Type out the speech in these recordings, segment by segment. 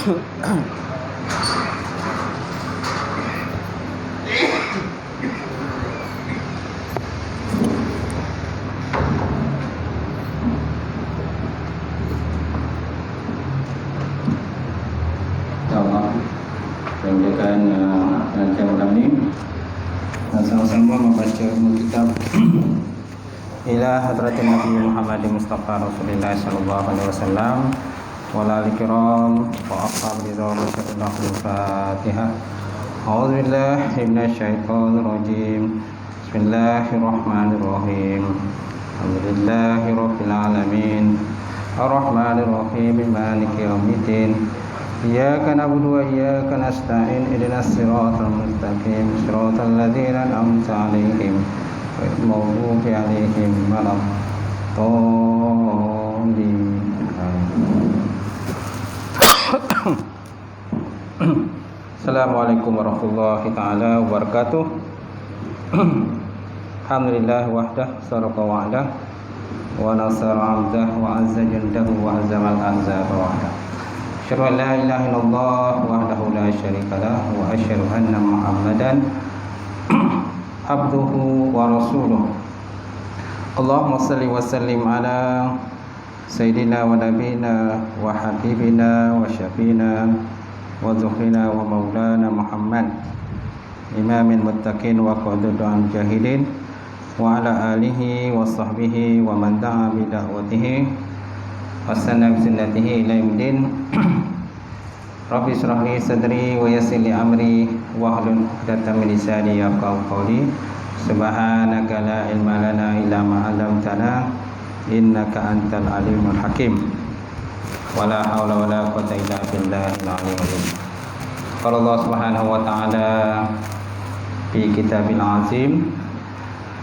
Rancang malam ni sama-sama membaca kitab ila hadratin Nabi Muhammad Mustafa Rasulullah sallallahu alaihi wasallam wala al-kiram wa ashab ridwan sallallahu al-fatihah. A'udzu billahi minasy syaithanir rajim. Bismillahirrahmanirrahim. Alhamdulillahirabbil alamin. Arrahmanir rahim. Maliki yaumiddin. Iyyaka na'budu wa iyyaka nasta'in. Ihdinas siratal mustaqim. Siratal ladzina an'amta 'alaihim ghairil maghdubi 'alaihim waladdallin. Assalamualaikum warahmatullahi taala wabarakatuh. Alhamdulillah wahdah saraqa wa'dah wa nasara 'abdah wa 'azza jundahu wa hazamal ahzaba wahdah. Asyhadu an la ilaha illallah wahdahu la syarika lah wa asyhadu anna Muhammadan abduhu wa rasuluh. Allahumma salli wa sallim ala sayyidina wa nabiyina wa habibina wa syafiina wa zuhrina wa maulana Muhammad imamil muttaqin wa qadudul jahilin wa ala alihi wa sahbihi wa man da'a bi da'watihi wa sanna bi sunnatihi ila yaumil Rabbi shrah li sadri wa yassir li amri wa hlul 'uqdatam min lisani yafqahu qawli. Subhanaka la ilma lana illa ma 'allamtana innaka antal alimul hakim. Wala haula wala quwwata illa billahil aliyyil azim. Qala Allah Subhanahu wa ta'ala fi kitabil azim.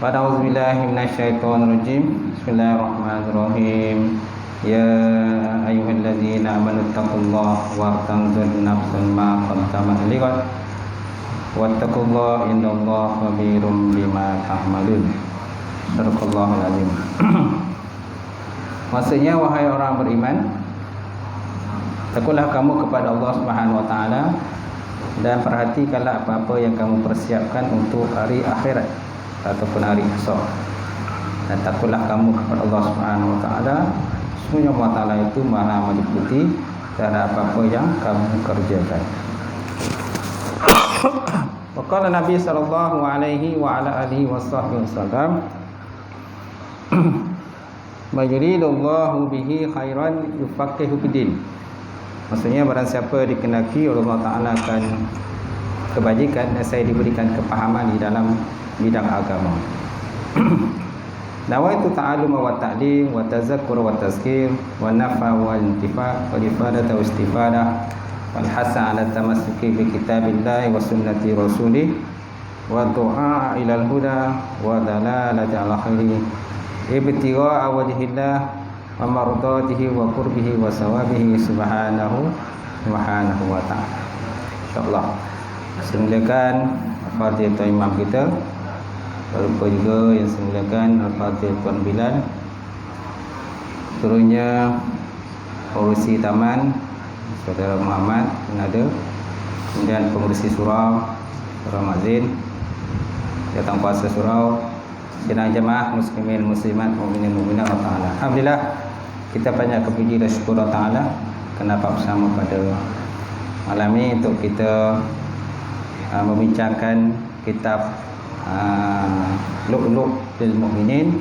A'udzu billahi minasy syaithanir rajim. Bismillahirrahmanirrahim. Ya ayyuhalladzina amanu taqullaha wa tanzur nafsun ma qaddamat lighad wattaqullaha innallaha khabirum bima ta'malun. Sadaqallahul azim. Maksudnya, wahai orang beriman, takutlah kamu kepada Allah Subhanahu wa taala dan perhatikanlah apa-apa yang kamu persiapkan untuk hari akhirat ataupun hari esok. Dan takutlah kamu kepada Allah Subhanahu wa taala. Sesungguhnya Allah Ta'ala itu maha meliputi terhadap apa-apa yang kamu kerjakan. Waqala Nabi sallallahu alaihi wa ala alihi wasallam, "Majuridullahu bihi khairan yufaqihu fiddin." Maksudnya, barang siapa dikenaki oleh Allah Ta'ala akan kebajikan dan saya diberikan kepahaman di dalam bidang agama. Nawaitu ta'allum wa ta'lim wa tazakkur wa tazkir wa nafa wa intifa' wal ifadata wa istifadah wal hasa 'ala tamassuki bi kitabillahi wa sunnati rasulih wa du'a ila al-huda wa dalalati 'ala khairi ibtigha'a wajhillah wa mardatihi wa qurbihi wa sawabihi subhanahu wa ta'ala. Insyaallah silakan Al-Fatihah imam kita. Lupa juga yang semulakan Al-Fatihah Tuan Bilal. Turunnya pengurusi taman Saudara Muhammad Nada, kemudian pengurusi surau Saudara Mazin, datang kuasa surau, sidang jemaah muslimin muslimat mukminin mukminat Allah Taala. Alhamdulillah, kita banyak kepuji dan syukur Allah Taala kenapa bersama pada malam ini untuk kita membincangkan kitab Lu'lu' lil Mu'minin,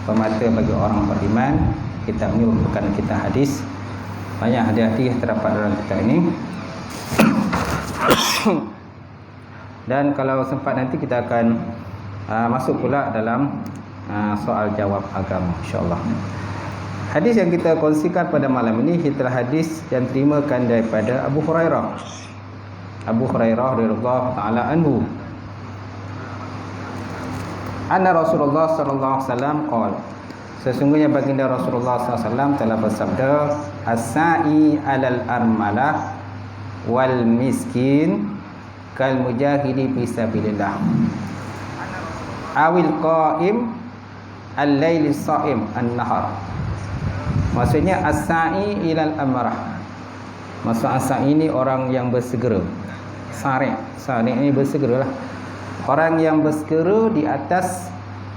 permata bagi orang beriman. Kitab ini merupakan kitab hadis. Banyak hadiah-hadiah terdapat dalam kitab ini. Dan kalau sempat nanti kita akan masuk pula dalam soal jawab agama, insya-Allah. Hadis yang kita kongsikan pada malam ini adalah hadis yang terimakan daripada Abu Hurairah. Abu Hurairah radhiyallahu taala anhu, anna Rasulullah sallallahu alaihi wasallam qala, sesungguhnya baginda Rasulullah sallallahu alaihi wasallam telah bersabda, as-sa'i 'alal armalah wal miskin kal mujahidi fi sabilillah awil qa'im al-laili sha'im an-nahar. Maksudnya as-sa'i ilal amrah, Maksud as-sa'i ni orang yang bersegera. Sari' ni bersegera lah. Orang yang bersegera di atas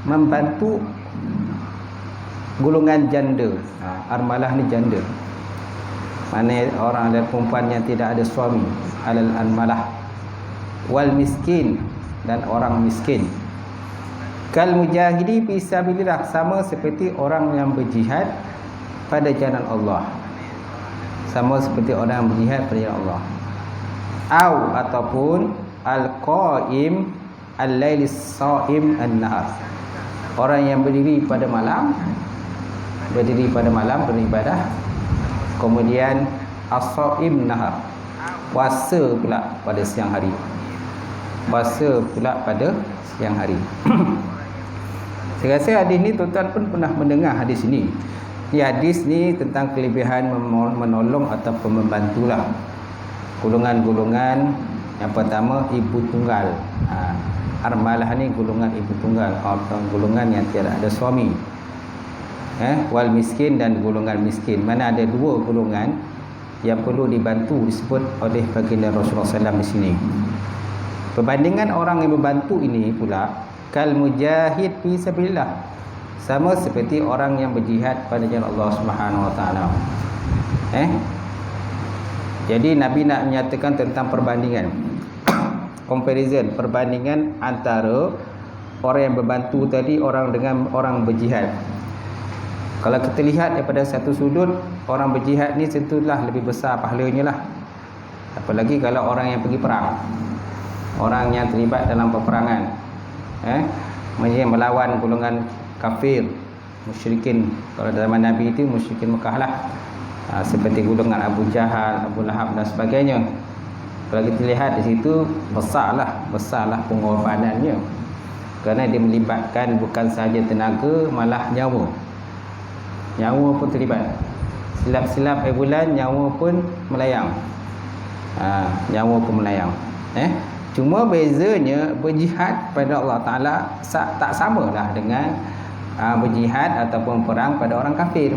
membantu golongan janda. Armalah ni janda. Mana orang dan perempuan yang tidak ada suami, alal armalah. Wal miskin, dan orang miskin. Kal mujahidi fi sabilillah, sama seperti orang yang berjihad pada jalan Allah. Sama seperti orang yang berjihad pada jalan Allah. Ataupun al-qaim al-lailis saim an-nahar, orang yang berdiri pada malam beribadah, kemudian as-saim nahar, puasa pula pada siang hari. Saya rasa hadis ni tuan-tuan pun pernah mendengar hadis ni. Hadis ni tentang kelebihan menolong ataupun membantulah golongan-golongan. Yang pertama, ibu tunggal. Armalah ni golongan ibu tunggal, golongan yang tiada ada suami. Wal miskin, dan golongan miskin. Mana ada dua golongan yang perlu dibantu, disebut oleh baginda Rasulullah SAW di sini. Perbandingan orang yang membantu ini pula, kal mujahid fi sabilillah, sama seperti orang yang berjihad pada jalan Allah Subhanahu Wa Taala. Jadi Nabi nak menyatakan tentang perbandingan, comparison, perbandingan antara orang yang membantu tadi, orang dengan orang berjihad. Kalau kita lihat daripada satu sudut, orang berjihad ni tentulah lebih besar pahalanya lah. Apalagi kalau orang yang pergi perang, orang yang terlibat dalam peperangan, melawan golongan kafir, musyrikin. Kalau zaman Nabi itu musyrikin Mekah lah, seperti golongan Abu Jahal, Abu Lahab dan sebagainya. Kalau kita lihat di situ, besarlah pengorbanannya, kerana dia melibatkan bukan sahaja tenaga, malah nyawa pun terlibat. Silap-silap bulan, nyawa pun melayang. Cuma bezanya berjihad pada Allah Ta'ala tak samalah dengan berjihad ataupun perang pada orang kafir.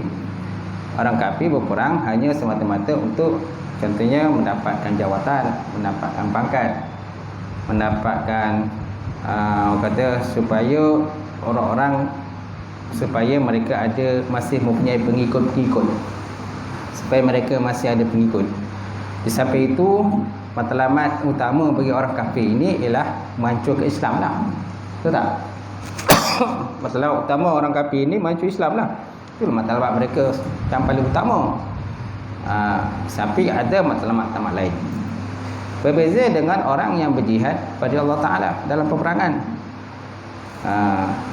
Orang kafir berperang hanya semata-mata untuk, contohnya, mendapatkan jawatan, mendapatkan pangkat, mendapatkan supaya orang-orang, supaya mereka masih mempunyai pengikut-pengikut, supaya mereka masih ada pengikut. Di samping itu, matlamat utama bagi orang kafir ini ialah menghancurkan Islam lah. Betul tak? Matlamat utama orang kafir ini menghancurkan Islam lah. Itu matlamat mereka yang paling utama. Sampai ada matlamat-matlamat lain. Berbeza dengan orang yang berjihad pada Allah Ta'ala dalam peperangan.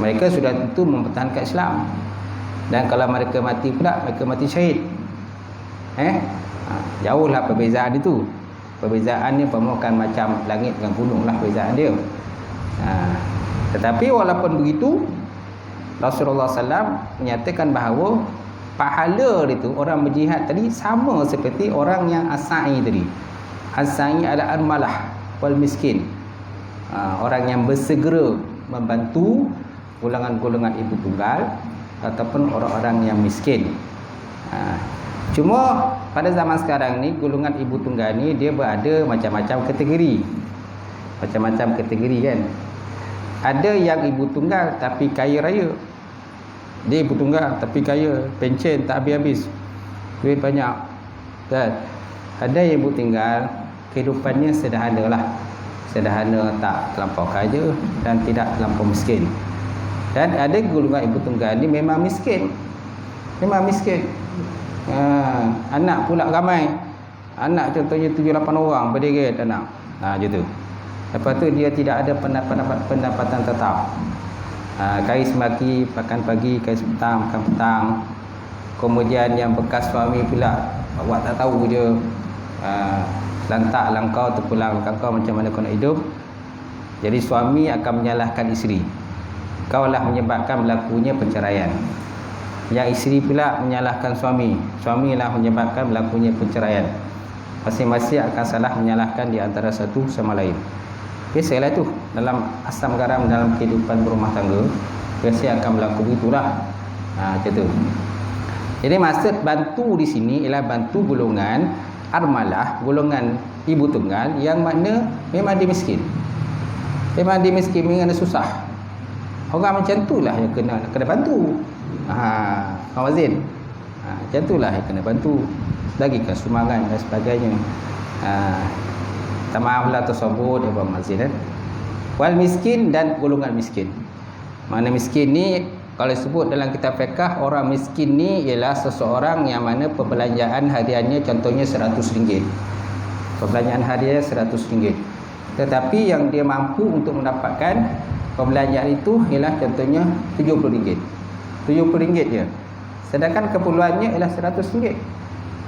Mereka sudah tentu mempertahankan Islam, dan kalau mereka mati pula, mereka mati syahid. Jauhlah perbezaan itu. Perbezaan ni bukan macam langit dengan gunung lah perbezaan dia. Tetapi walaupun begitu, Rasulullah SAW menyatakan bahawa pahala itu, orang berjihad tadi sama seperti orang yang as-sa'i tadi. As-sa'i adalah armalah wal miskin, orang yang bersegera membantu golongan-golongan ibu tunggal ataupun orang-orang yang miskin. Cuma pada zaman sekarang ni, golongan ibu tunggal ni dia berada macam-macam kategori. Macam-macam kategori kan. Ada yang ibu tunggal tapi kaya raya. Dia ibu tunggal tapi kaya, pencen tak habis-habis, duit banyak. Dan ada yang ibu tunggal kehidupannya sederhana lah. Sederhana, tak terlampau kaya dan tidak terlampau miskin. Dan ada golongan ibu tunggal ni memang miskin. Anak pula ramai. Anak contohnya 7-8 orang berderet anak. Gitu. Lepas tu dia tidak ada pendapatan tetap. Kais maki, makan pagi, kais petang, makan petang. Kemudian yang bekas suami pula, awak tak tahu je. Lantak langkau terpulang kau macam mana kau nak hidup. Jadi suami akan menyalahkan isteri. Kaulah menyebabkan berlakunya perceraian. Yang isteri pula menyalahkan suami. Suamilah menyebabkan berlakunya perceraian. Masing-masing akan salah menyalahkan di antara satu sama lain. Biasalah tu dalam asam garam dalam kehidupan berumah tangga, biasa akan berlaku begitulah. Macam tu. Jadi maksud bantu di sini ialah bantu golongan armalah, golongan ibu tunggal, yang makna memang dia miskin. Memang dia miskin, memang dia susah. Orang macam itulah yang kena bantu. Kawan Mazin, macam itulah yang kena bantu. Bagikan sumbangan dan sebagainya. Maaflah tersebut Abang Mazin. Wal miskin dan golongan miskin. Mana miskin ni, kalau sebut dalam kitab fiqh, orang miskin ni ialah seseorang yang mana perbelanjaan hariannya contohnya RM100. Perbelanjaan hariannya RM100. Tetapi yang dia mampu untuk mendapatkan perbelanjaan itu ialah contohnya RM70. RM70 je. Sedangkan keperluannya ialah RM100.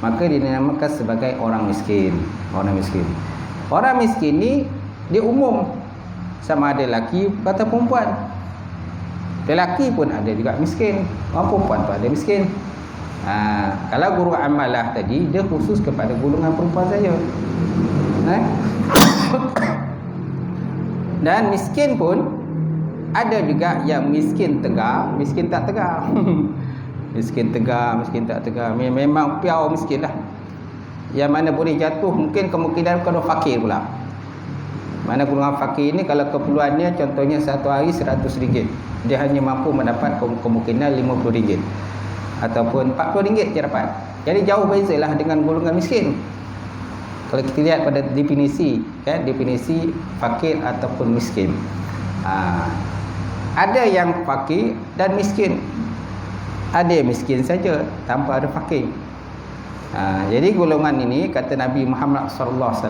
Maka dinamakan sebagai orang miskin. Orang miskin. Orang miskin ni dia umum, sama ada lelaki atau perempuan. Lelaki pun ada juga miskin, orang perempuan pun ada miskin. Kalau guru amalah tadi, dia khusus kepada golongan perempuan saja. Dan miskin pun ada juga yang miskin tegar, miskin tak tegar. Miskin tegar, miskin tak tegar, memang piau miskin lah. Yang mana boleh jatuh mungkin kemungkinan kalau fakir pula. Mana golongan fakir ni kalau keperluannya contohnya satu hari RM100, dia hanya mampu mendapat kemungkinan RM50 ataupun RM40 dia dapat. Jadi jauh bezalah dengan golongan miskin. Kalau kita lihat pada definisi, kan, definisi fakir ataupun miskin. Ada yang fakir dan miskin. Ada yang miskin saja tanpa ada fakir. Jadi golongan ini kata Nabi Muhammad SAW,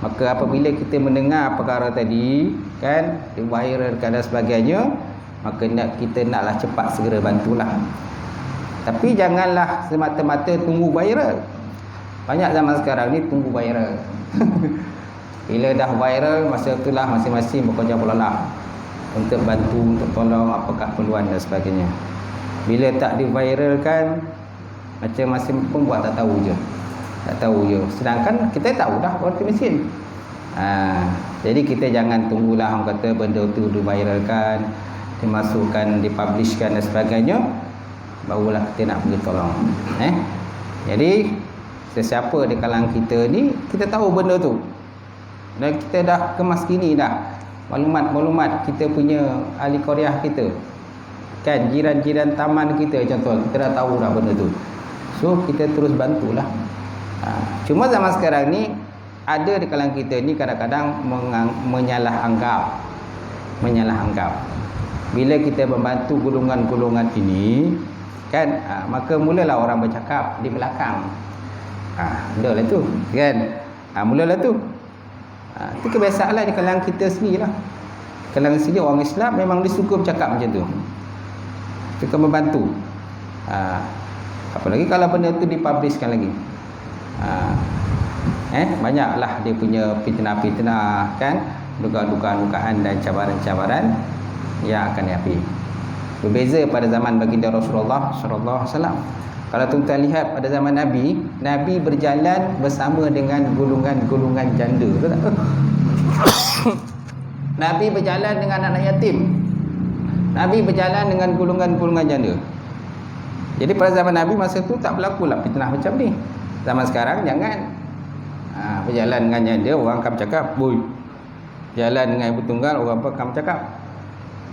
maka apabila kita mendengar perkara tadi, kan, diviralkan dan sebagainya, maka kita naklah cepat segera bantulah. Tapi janganlah semata-mata tunggu viral. Banyak zaman sekarang ni tunggu viral. Bila dah viral, masa itulah masing-masing bekerja berlelah untuk bantu, untuk tolong apakah keperluan dan sebagainya. Bila tak diviralkan, macam-macam pun buat tak tahu je. Tak tahu je. Sedangkan kita tahu dah orang tu miskin. Jadi kita jangan tunggulah orang kata benda tu diviralkan, dimasukkan, dipublishkan dan sebagainya, barulah kita nak pergi tolong. Jadi sesiapa di kalangan kita ni, kita tahu benda tu. Dan kita dah kemas kini dah maklumat-maklumat kita punya ahli Korea kita. Kan, jiran-jiran taman kita contoh, kita dah tahu dah benda tu. So kita terus bantulah. Cuma zaman sekarang ni ada di kalangan kita ni kadang-kadang menyalah anggap. Bila kita membantu golongan-golongan ini, kan, maka mulalah orang bercakap di belakang. Mulalah tu, kan. Mulalah tu. Itu kebiasaan lah di kalangan kita sendiri lah. Kalangan sendiri orang Islam memang dia suka bercakap macam tu. Suka membantu. Apalagi kalau benda tu dipublishkan lagi. Banyaklah dia punya fitnah-fitnah, kan, dugaan-dugaan dan cabaran-cabaran yang akan dihadapi. Berbeza pada zaman baginda Rasulullah sallallahu alaihi wasallam. Kalau tuan-tuan lihat pada zaman Nabi, Nabi berjalan bersama dengan golongan-golongan janda, betul tak? Nabi berjalan dengan anak yatim. Nabi berjalan dengan golongan-golongan janda. Jadi pada zaman Nabi masa tu tak berlaku lah fitnah macam ni. Zaman sekarang jangan berjalan dengan janda, orang akan cakap, boy. Jalan dengan ibu tunggal, orang apa akan cakap.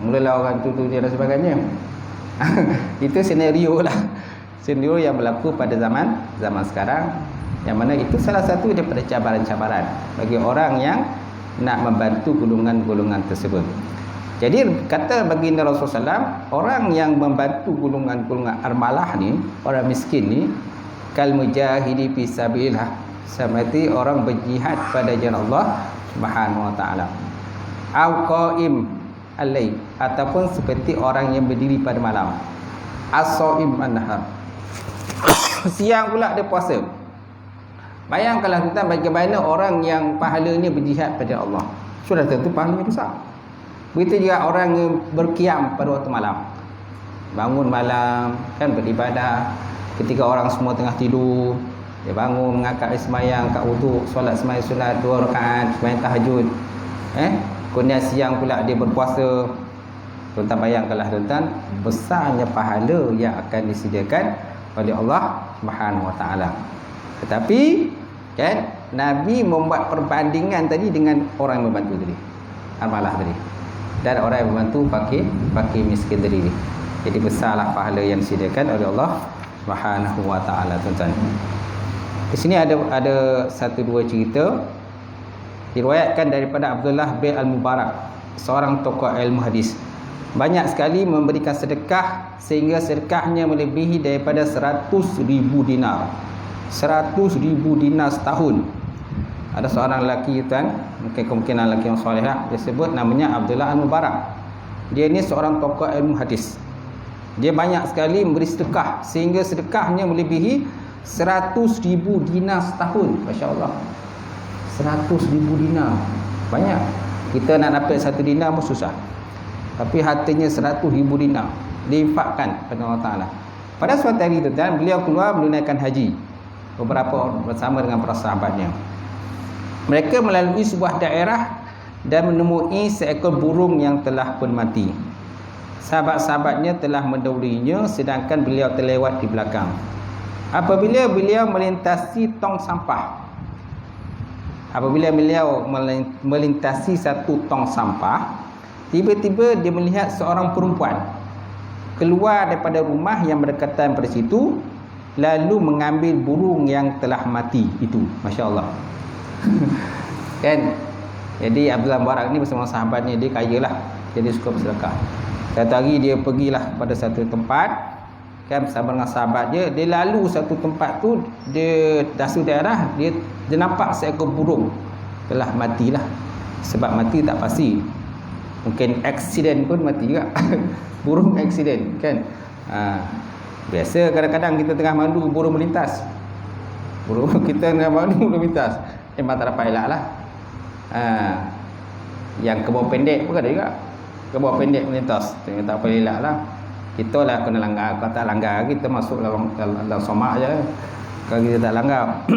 Mulalah orang tutu dia dan sebagainya. Itu senario lah. Senario yang berlaku pada zaman sekarang, yang mana itu salah satu daripada cabaran-cabaran bagi orang yang nak membantu golongan-golongan tersebut. Jadi kata baginda Rasulullah SAW, orang yang membantu golongan-golongan armalah ni, orang miskin ni, kal mujahidi fi sabilillah, seperti orang berjihad pada jalan Allah Subhanahu wa taala. Au qaim al-lail, ataupun seperti orang yang berdiri pada malam. As-shaim an-nahar. Siang pula dia puasa. Bayangkanlah tentang bagaimana orang yang pahalanya berjihad pada Allah. Sudah tentu pahalanya besar. Begitu juga orang yang berkiam pada waktu malam. Bangun malam, kan, beribadah. Ketika orang semua tengah tidur, dia bangun, mengangkat sembahyang, kat wuduk, solat sembahyang sunat 2 rakaat, sembahyang tahajud. Kemudian siang pula dia berpuasa. Tuan-tuan bayangkanlah tuan-tuan, besarnya pahala yang akan disediakan oleh Allah Subhanahu wa taala. Tetapi kan Nabi membuat perbandingan tadi dengan orang yang membantu tadi, amalah tadi, dan orang yang membantu pakai miskin tadi. Jadi besarlah pahala yang disediakan oleh Allah Subhanahu wa taala, tuan-tuan. Di sini ada satu dua cerita diriwayatkan daripada Abdullah bin Al-Mubarak, seorang tokoh ilmu hadis. Banyak sekali memberikan sedekah sehingga sedekahnya melebihi daripada 100,000 dinar. 100,000 dinar setahun. Ada seorang lelaki, tuan, mungkin kemungkinan lelaki yang soleh lah, dia sebut namanya Abdullah Al-Mubarak. Dia ni seorang tokoh ilmu hadis. Dia banyak sekali memberi sedekah sehingga sedekahnya melebihi 100,000 dinar setahun. Masya-Allah. 100,000 dinar. Banyak. Kita nak dapat 1 dinar pun susah. Tapi hartanya 100,000 dinar diinfakkan kepada Allah Taala. Pada suatu hari, tuan, beliau keluar menunaikan haji beberapa bersama dengan para sahabatnya. Mereka melalui sebuah daerah dan menemui seekor burung yang telah pun mati. Sahabat-sahabatnya telah mendahuluinya sedangkan beliau terlewat di belakang. Apabila beliau melintasi tong sampah, melintasi satu tong sampah, tiba-tiba dia melihat seorang perempuan keluar daripada rumah yang berdekatan pada situ, lalu mengambil burung yang telah mati itu. Masya-Allah. Kan? Jadi Abdullah Mubarak ni bersama sahabatnya, dia kaya lah, jadi suka bersedekah. Satu hari dia pergilah pada satu tempat, kan, bersama dengan sahabat dia. Dia lalu satu tempat tu, dia satu daerah, dia nampak seekor burung telah matilah. Sebab mati tak pasti, mungkin aksiden pun mati juga. Burung aksiden, kan. Biasa kadang-kadang kita tengah malu burung melintas. Burung kita tengah malu burung melintas, memang tak dapat elak lah. Yang kebau pendek pun ada juga, kebau pendek melintas, tak apa elak lah. Kita lah kena langgar. Kalau tak langgar, kita masuk dalam somak je. Kalau kita tak langgar.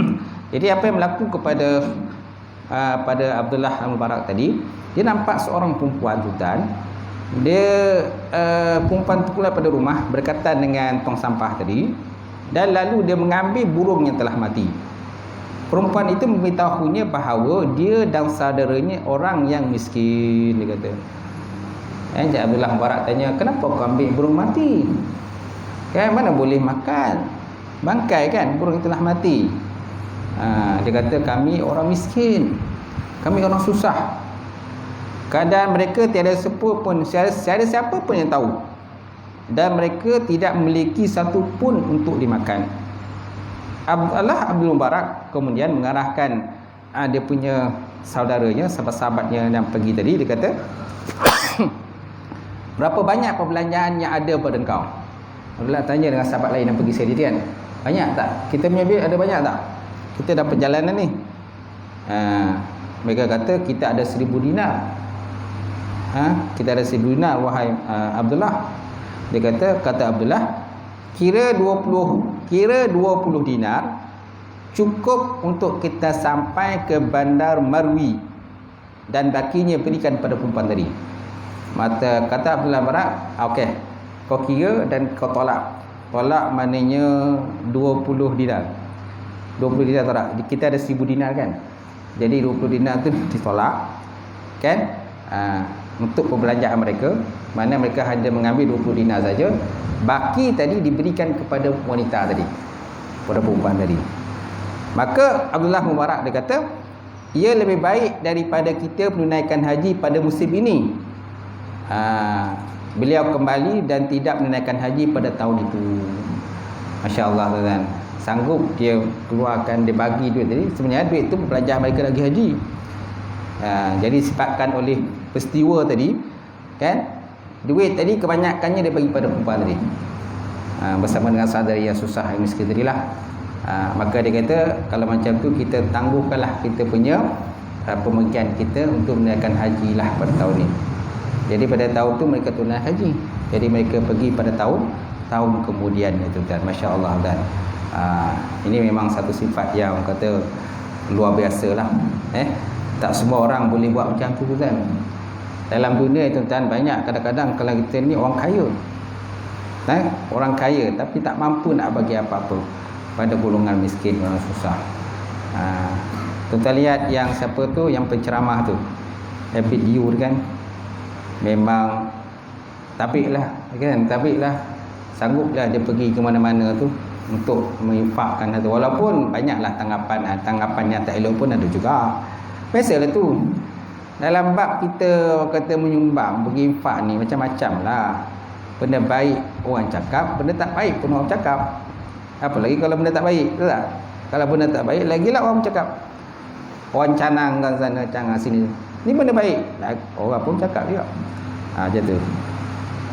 Jadi apa yang berlaku pada Abdullah Al-Mubarak tadi, dia nampak seorang perempuan, tuan. Dia perempuan tu keluar pada rumah berdekatan dengan tong sampah tadi, dan lalu dia mengambil burung yang telah mati. Perempuan itu memberitahunya bahawa dia dan saudaranya orang yang miskin, dia kata. Jadi Abdullah Mubarak tanya, kenapa kau ambil burung mati? Kan mana boleh makan bangkai, kan, burung yang telah mati. Dia kata, kami orang miskin, kami orang susah. Keadaan mereka tiada siapa pun yang tahu, dan mereka tidak memiliki satu pun untuk dimakan. Abdullah Abdul Mubarak kemudian mengarahkan dia punya saudaranya, sahabat-sahabatnya yang pergi tadi. Dia kata, berapa banyak perbelanjaan yang ada pada engkau? Abdullah tanya dengan sahabat lain yang pergi sendirian, banyak tak? Kita punya bil ada banyak tak? Kita dah perjalanan ni. Mereka kata, kita ada 1,000 dinar. Kita ada 1,000 dinar, wahai Abdullah. Dia kata Abdullah, kira 20 dinar cukup untuk kita sampai ke bandar Marwi, dan bakinya berikan pada perempuan tadi. Kata Abdullah Mubarak, okey, kau kira dan kau tolak. Tolak maknanya 20 dinar. 20 dinar tolak. Kita ada 1,000 dinar, kan. Jadi 20 dinar tu ditolak, kan, untuk perbelanjaan mereka. Mana mereka hanya mengambil 20 dinar saja. Baki tadi diberikan kepada wanita tadi, pada perempuan tadi. Maka Abdullah Mubarak dia kata, ia lebih baik daripada kita menunaikan haji pada musim ini. Beliau kembali dan tidak menunaikan haji pada tahun itu. Masya-Allah, tuan. Sanggup dia keluarkan, dia bagi duit tadi. Sebenarnya duit itu belanjaan mereka lagi haji. Jadi disebabkan oleh peristiwa tadi, kan, duit tadi kebanyakannya dia bagi pada perempuan tadi, bersama dengan saudara yang susah, yang miskin tadi lah. Maka dia kata, kalau macam tu kita tangguhkanlah kita punya pemergian kita untuk menunaikan haji lah pada tahun ni. Jadi pada tahun tu mereka tunai haji. Jadi mereka pergi pada tahun kemudian itu, dan masya-Allah, dan ini memang satu sifat yang kata luar biasa lah. Tak semua orang boleh buat macam tu, kan. Dalam dunia itu, tuan, banyak kadang-kadang kalau kita ni orang kaya, orang kaya tapi tak mampu nak bagi apa-apa. pada golongan miskin, orang susah. Kita lihat yang siapa tu, yang penceramah tu, David Liu kan, memang tabiklah kan, sangguplah dia pergi ke mana-mana tu untuk menginfakkan tu, walaupun banyaklah tanggapan yang tak elok pun ada juga. Biasalah tu dalam bab kita kata menyumbang, berinfak ni macam-macam lah. Benda baik orang cakap, benda tak baik pun orang cakap. Apalagi kalau benda tak baik, betul tak? Kalau benda tak baik, lagilah orang cakap. Orang canangkan sana, canang sini. Ni benda baik, orang pun cakap juga. Macam tu.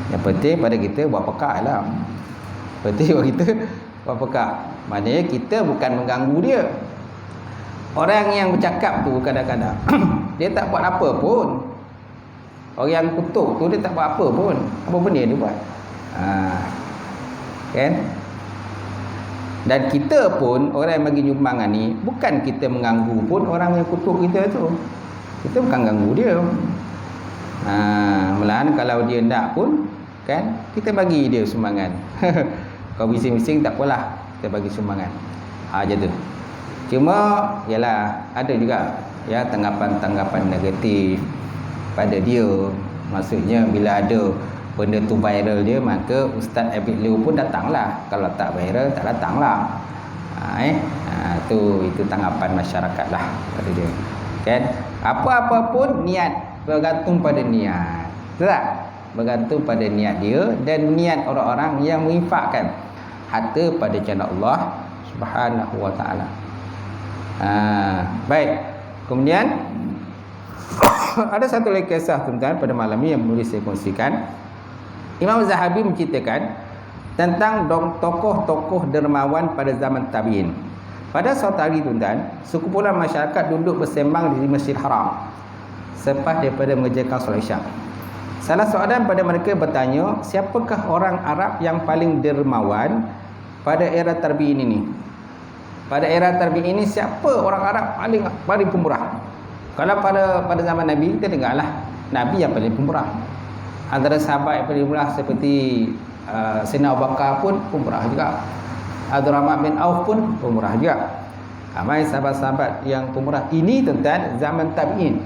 Yang penting pada kita buat pekak lah. Penting buat kita buat pekak. Maknanya kita bukan mengganggu dia. Orang yang bercakap tu kadang-kadang dia tak buat apa pun. Orang yang kutuk tu dia tak buat apa pun. Apa benda dia buat? Kan? Dan kita pun, orang yang bagi nyumbangan ni, bukan kita mengganggu pun orang yang kutuk kita tu. Kita bukan ganggu dia. Malahan kalau dia nak pun, kan, kita bagi dia sumbangan. Kalau bising-bising tak apalah, kita bagi sumbangan. Macam tu. Cuma yalah, ada juga ya tanggapan-tanggapan negatif pada dia. Maksudnya bila ada benda tu viral dia, maka Ustaz David Liu pun datanglah. Kalau tak viral, tak datanglah. Itu tanggapan masyarakat lah pada dia. Kan? Apa-apa pun niat, bergantung pada niat. Betul tak? Bergantung pada niat dia dan niat orang-orang yang menginfakkan harta pada jalan Allah Subhanahu wa taala. Baik. Kemudian ada satu lagi kisah tuan-tuan pada malam ini yang boleh saya kongsikan. Imam Zahabi menceritakan tentang tokoh-tokoh dermawan pada zaman tabi'in. Pada suatu hari tuan-tuan, sekumpulan masyarakat duduk bersembang di Masjid Haram selepas daripada mengerjakan solat Isyak. Salah seorang pada mereka bertanya, siapakah orang Arab yang paling dermawan pada era tabi'in ini? Pada era tabi'in ini siapa orang Arab paling pemurah? Kalau pada zaman Nabi, kita dengarlah Nabi yang paling pemurah. Antara sahabat yang paling pemurah seperti Sayyidina Abu Bakar pun pemurah juga. Abdurrahman bin Auf pun pemurah juga. Ramai sahabat-sahabat yang pemurah. Ini tentang zaman tabi'in.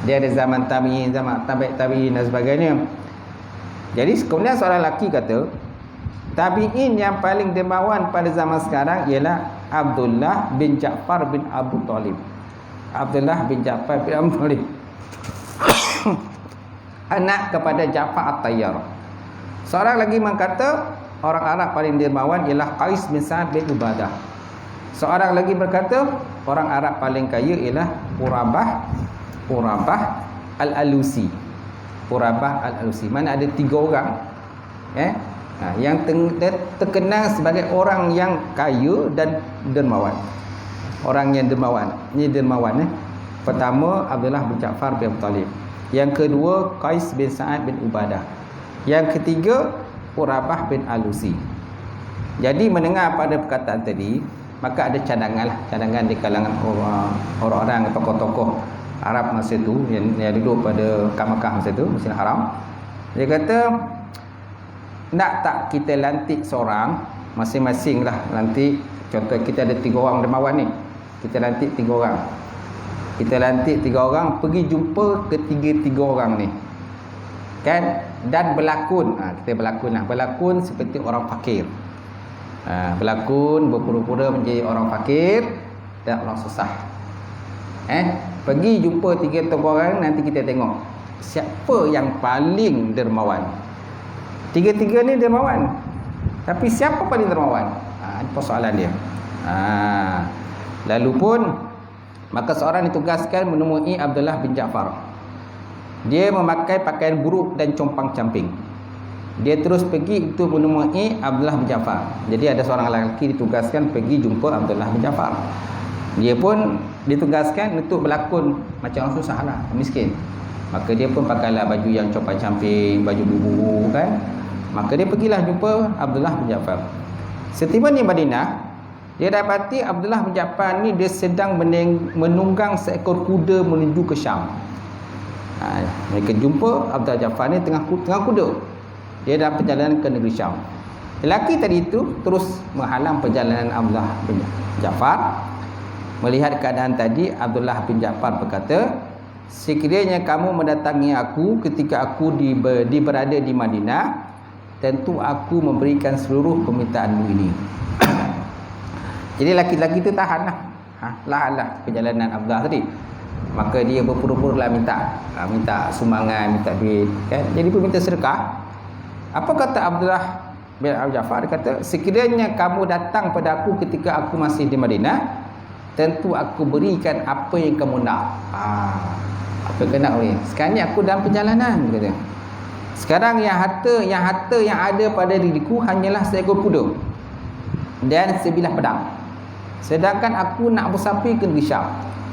Dia ada zaman tabi'in, zaman tabi'in dan sebagainya. Jadi kemudian seorang lelaki kata, tabi'in yang paling dermawan pada zaman sekarang ialah Abdullah bin Ja'far bin Abu Talib. Abdullah bin Ja'far bin Abu Talib, anak kepada Ja'far At-Tayyar. Seorang lagi berkata, orang Arab paling dermawan ialah Qais bin Sa'ad bin Ubadah. Seorang lagi berkata, orang Arab paling kaya ialah Urabah Al-Alusi. Urabah Al-Alusi. Mana ada 3 orang yang terkenal sebagai orang yang kaya dan dermawan. Orang yang dermawan. Ini dermawan. Pertama Abdullah bin Ja'far bin Abu Talib. Yang kedua Qais bin Sa'ad bin Ubadah. Yang ketiga Urabah bin Alusi. Jadi mendengar pada perkataan tadi, maka ada cadangan di kalangan orang-orang tokoh-tokoh Arab masa itu yang duduk pada Makkah masa itu, Masjidil Haram. Dia kata, nak tak kita lantik seorang, masing-masing lah lantik. Contoh kita ada 3 orang dermawan ni, kita lantik 3 orang. Kita lantik 3 orang pergi jumpa ketiga-tiga orang ni, kan? Dan berlakon, kita berlakon seperti orang fakir. Berlakon berpura-pura menjadi orang fakir dan orang susah. Pergi jumpa 3 orang, nanti kita tengok siapa yang paling dermawan. 3 ni dermawan, tapi siapa paling dermawan? Ini persoalan dia. Lalu pun maka seorang ditugaskan menemui Abdullah bin Ja'far. Dia memakai pakaian buruk dan compang-camping. Dia terus pergi untuk menemui Abdullah bin Ja'far. Jadi ada seorang lelaki ditugaskan pergi jumpa Abdullah bin Ja'far. Dia pun ditugaskan untuk berlakon macam orang susah lah, miskin. Maka dia pun pakailah baju yang compang-camping, baju bubu kan. Maka dia pergilah jumpa Abdullah bin Ja'far. Setiba di Madinah, dia dapati Abdullah bin Ja'far ni dia sedang menunggang seekor kuda menuju ke Syam. Mereka jumpa Abdullah Ja'far ni tengah kuda. Dia dalam perjalanan ke negeri Syam. Lelaki tadi itu terus menghalang perjalanan Abdullah bin Ja'far. Melihat keadaan tadi, Abdullah bin Ja'far berkata, sekiranya kamu mendatangi aku ketika aku berada di Madinah, tentu aku memberikan seluruh permintaanmu ini. Jadi laki-laki itu tahanlah. Lahanlah perjalanan Abdullah tadi. Maka dia berpura-pura minta sumbangan, minta duit, kan? Jadi pun minta sedekah. Apa kata Abdullah bin Ja'far? Dia kata, sekiranya kamu datang pada aku ketika aku masih di Madinah, tentu aku berikan apa yang kamu nak. Apa yang nak boleh. Sekarang ni aku dalam perjalanan, kata. Sekarang yang harta yang ada pada diriku hanyalah seekor kuda dan sebilah pedang. Sedangkan aku nak bersapi ke negeri Syam.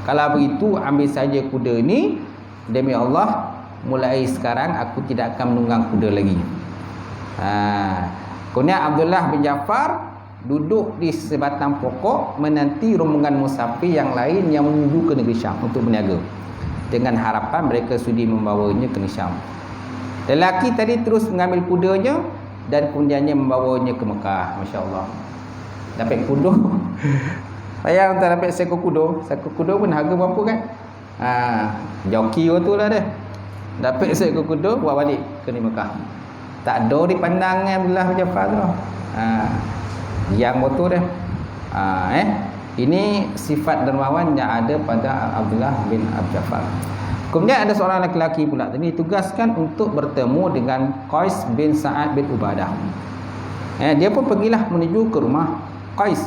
Kalau begitu, ambil saja kuda ini. Demi Allah, mulai sekarang aku tidak akan menunggang kuda lagi. Kemudian Abdullah bin Ja'far duduk di sebatang pokok menanti rombongan musafir yang lain yang menuju ke negeri Syam untuk berniaga, dengan harapan mereka sudi membawanya ke negeri Syam. Lelaki tadi terus mengambil kudanya dan kemudiannya membawanya ke Mekah. Masya Allah. Dapat kuda. Saya tak dapat seekor kuda. Seekor kuda pun harga berapa kan? Joki tu lah dia. Dapat seekor kuda, bawa balik ke Mekah. Tak ada dipandang Abdullah bin Ja'far tu. Yang motor dia. Ini sifat dermawan yang ada pada Abdullah bin Ja'far. Kemudian ada seorang lelaki pula tadi ditugaskan untuk bertemu dengan Qais bin Sa'ad bin Ubadah. Dia pun pergilah menuju ke rumah Qais.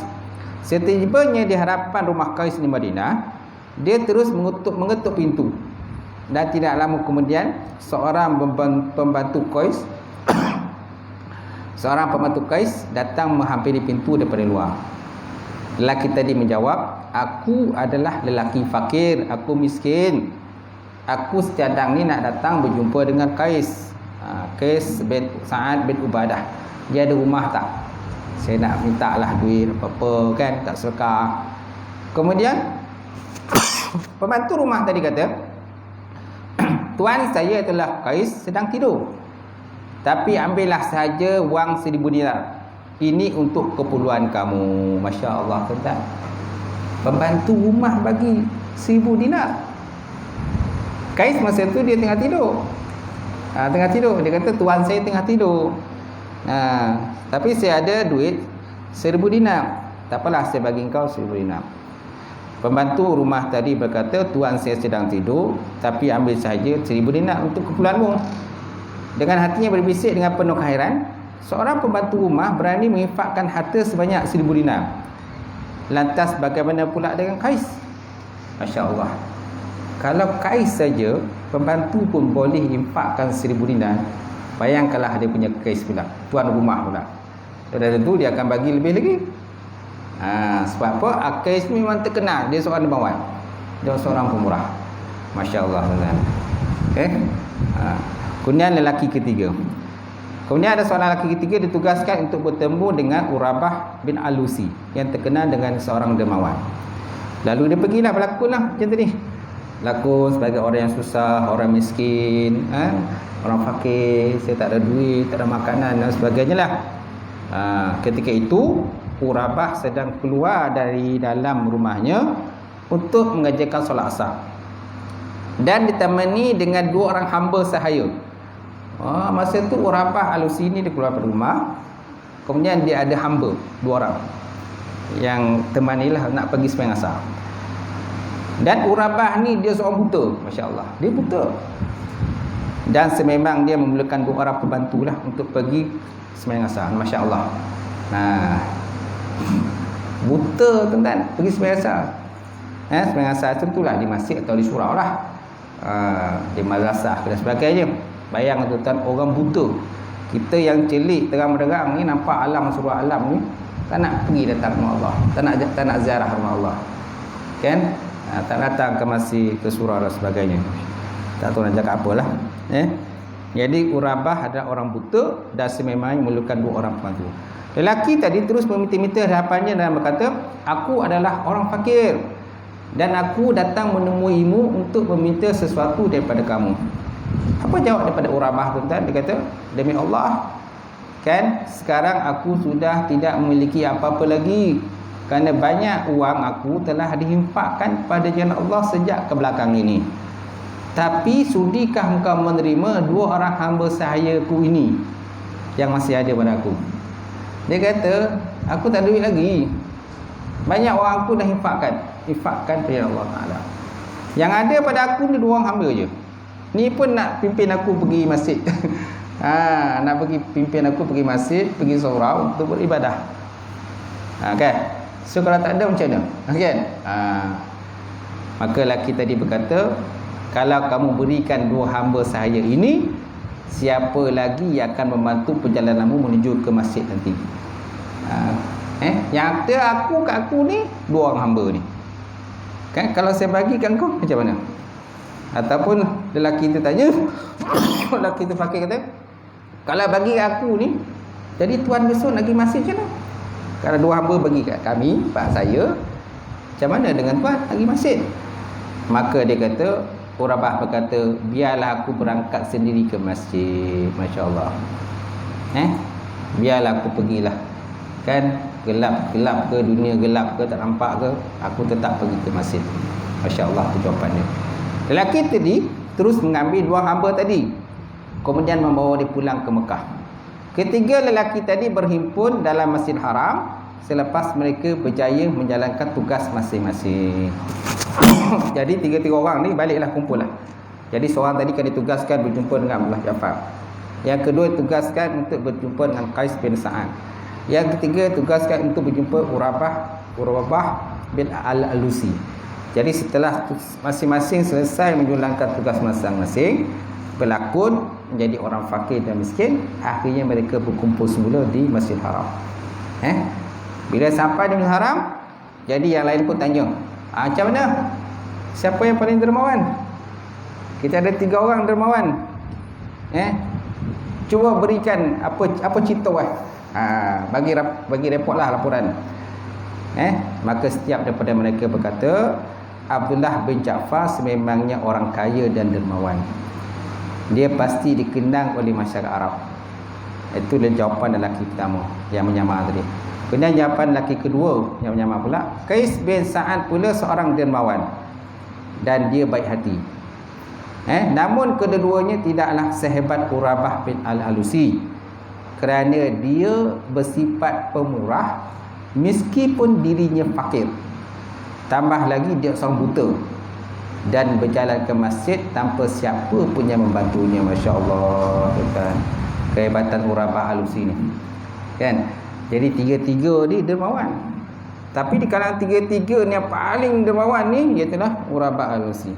Setibanya di hadapan rumah Qais di Madinah, dia terus mengetuk pintu. Dan tidak lama kemudian seorang pembantu Qais datang menghampiri pintu daripada luar. Lelaki tadi menjawab, aku adalah lelaki fakir, aku miskin. Aku sedang ni nak datang berjumpa dengan Qais bin Sa'ad bin Ubadah. Dia ada rumah tak? Saya nak minta lah duit apa-apa kan, tak sedekah. Kemudian pembantu rumah tadi kata, tuan saya adalah Qais sedang tidur, tapi ambillah saja wang 1,000 dinar. Ini untuk keperluan kamu. Masya Allah, tuan. Pembantu rumah bagi 1,000 dinar. Qais masa tu dia tengah tidur. Dia kata tuan saya tengah tidur. Tapi saya ada duit 1,000 dinar. Tak apalah, saya bagi engkau 1,000 dinar. Pembantu rumah tadi berkata, tuan saya sedang tidur, tapi ambil saja 1,000 dinar untuk keperluanmu. Dengan hatinya berbisik dengan penuh kehairan, seorang pembantu rumah berani menginfakkan harta sebanyak 1,000 dinar. Lantas bagaimana pula dengan Qais? Masya Allah. Kalau Qais saja, pembantu pun boleh infakkan 1,000 dinar. Bayangkanlah dia punya Qais pula, tuan rumah pula. Sudah tentu dia akan bagi lebih lagi. Sebab apa? Qais ni memang terkenal, dia seorang dermawan, dia seorang pemurah. Masya Allah. Kemudian lelaki ketiga. Kemudian ada seorang lelaki ketiga ditugaskan untuk bertemu dengan Urabah bin Alusi yang terkenal dengan seorang dermawan. Lalu dia pergilah berlakonlah macam tadi. Lakon sebagai orang yang susah, orang miskin, orang fakir, saya tak ada duit, tak ada makanan dan sebagainya lah. Ketika itu Urabah sedang keluar dari dalam rumahnya untuk mengerjakan solat asar, dan ditemani dengan 2 orang hamba sahaya. Masa tu Urabah Alusi ni dia keluar dari rumah. Kemudian dia ada hamba 2 orang yang temanilah nak pergi sembahyang asar. Dan Urabah ni dia seorang buta. Masya Allah, dia buta. Dan sememang dia memerlukan 2 orang pembantu lah untuk pergi sembahyang asar. Masya Allah. Buta tuan-tuan, pergi sembahyang asar. Sembahyang asar tentulah di masjid atau di surau lah, di madrasah dan sebagainya. Bayang tuan-tuan, orang buta. Kita yang celik terang-terang ni nampak alam surah alam ni, tak nak pergi datang rumah Allah, tak nak ziarah rumah Allah, kan? Tak datang ke masjid, ke surau dan sebagainya. Tak tahu nak cakap apalah. Jadi Urabah adalah orang buta dan sememangnya memerlukan 2 orang pembantu. Lelaki tadi terus meminta-minta hadapannya dan berkata, aku adalah orang fakir dan aku datang menemuimu untuk meminta sesuatu daripada kamu. Apa jawab daripada Urabah tuan-tuan? Dia kata, demi Allah, Kan sekarang aku sudah tidak memiliki apa-apa lagi, kerana banyak uang aku telah diinfakkan pada jalan Allah sejak ke belakang ini. Tapi sudikah engkau menerima 2 orang hamba sahayaku ini yang masih ada pada aku? Dia kata, aku tak ada duit lagi. Banyak orang aku dah infakkan pada Allah Ta'ala. Yang ada pada aku ni 2 orang hamba je. Ni pun nak pimpin aku pergi masjid. Nak pergi pimpin aku pergi masjid, pergi surau untuk beribadah. Kan? So kalau tak ada macam mana? Kan? Maka lelaki tadi berkata, kalau kamu berikan 2 hamba sahaya ini, siapa lagi yang akan membantu perjalananmu menuju ke masjid nanti? Yang ada aku kat aku ni 2 orang hamba ni. Kan kalau saya bagikan kau macam mana? Ataupun lelaki itu tanya, lelaki itu fakir kata, kalau bagi aku ni, jadi tuan besok nak pergi masjid macam mana? Kalau 2 hamba bagi kat kami, pak saya, macam mana dengan tuan nak pergi masjid? Maka dia kata, Urabah berkata, biarlah aku berangkat sendiri ke masjid. Masya Allah. Biarlah aku pergilah. Kan gelap ke, dunia gelap ke, tak nampak ke, aku tetap pergi ke masjid. Masya Allah, itu jawapannya. Lelaki tadi terus mengambil 2 hamba tadi, kemudian membawa dia pulang ke Mekah. Ketiga lelaki tadi berhimpun dalam Masjid Haram selepas mereka berjaya menjalankan tugas masing-masing. Jadi 3 orang ni baliklah kumpul lah. Jadi seorang tadi kan ditugaskan berjumpa dengan Abdullah Ja'far. Yang kedua tugaskan untuk berjumpa dengan Qais bin Sa'ad. Yang ketiga tugaskan untuk berjumpa Urabah bin Al-Alusi. Jadi setelah masing-masing selesai menjalankan tugas masing-masing, pelakon menjadi orang fakir dan miskin, akhirnya mereka berkumpul semula di Masjid Haram. Bila sampai di Masjid Haram, jadi yang lain pun tanya, macam mana? Siapa yang paling dermawan? Kita ada 3 orang dermawan. Cuba berikan apa cerita bagi repotlah laporan. Maka setiap daripada mereka berkata, Abdullah bin Ja'far sememangnya orang kaya dan dermawan. Dia pasti dikenang oleh masyarakat Arab. Itu jawapan lelaki pertama yang menyamar tadi. Kemudian jawapan lelaki kedua yang menyamar pula, Qais bin Sa'ad pula seorang dermawan dan dia baik hati. Namun kedua-duanya tidaklah sehebat Urabah bin Al-Alusi, kerana dia bersifat pemurah meskipun dirinya fakir. Tambah lagi dia seorang buta dan berjalan ke masjid tanpa siapa pun yang membantunya. Masya Allah, kan? Kehebatan Urabah Al-Alusi ni, kan? Jadi 3 ni dermawan. Tapi di kalangan 3 ni yang paling dermawan ni ialah Urabah Al-Alusi.